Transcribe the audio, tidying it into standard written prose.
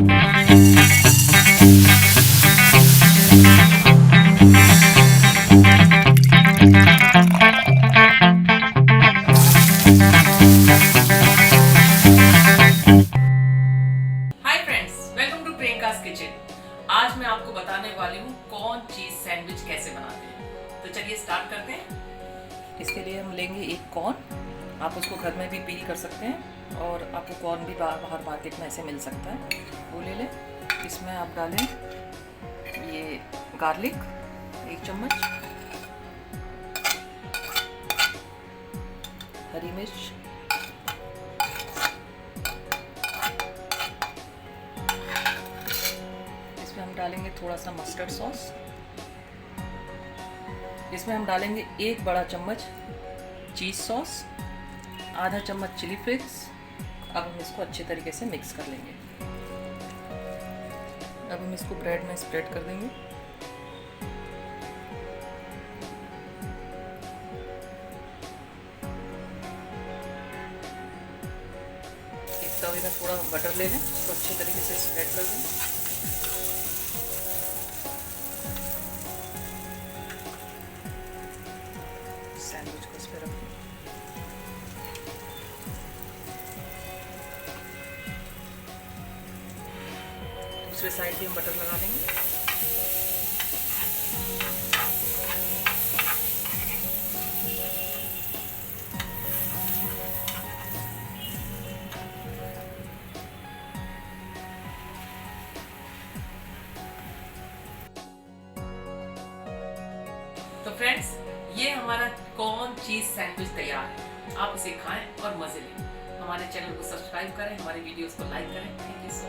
आज मैं आपको बताने वाली हूँ कॉर्न चीज सैंडविच कैसे बनाते हैं। तो चलिए स्टार्ट करते हैं। इसके लिए हम लेंगे एक कॉर्न। आप उसको घर में भी पील कर सकते हैं और आपको कॉर्न भी बाहर मार्केट में ऐसे मिल सकता है, वो ले लें। इसमें आप डालें ये गार्लिक 1 चम्मच, हरी मिर्च, हम डालेंगे थोड़ा सा मस्टर्ड सॉस। इसमें हम डालेंगे 1 बड़ा चम्मच चीज़ सॉस, आधा चम्मच चिली फ्लेक्स। अब हम इसको अच्छे तरीके से मिक्स कर लेंगे। अब हम इसको ब्रेड में स्प्रेड कर देंगे। एक तवे में थोड़ा बटर ले लें, उसको अच्छे तरीके से स्प्रेड कर दें। सैंडविच को इस पर रखें। दूसरे साइड भी हम बटर लगा लेंगे। तो फ्रेंड्स, ये हमारा कॉर्न चीज सैंडविच तैयार है। आप इसे खाएं और मजे लें। हमारे चैनल को सब्सक्राइब करें, हमारे वीडियोस को लाइक करें। Thank you.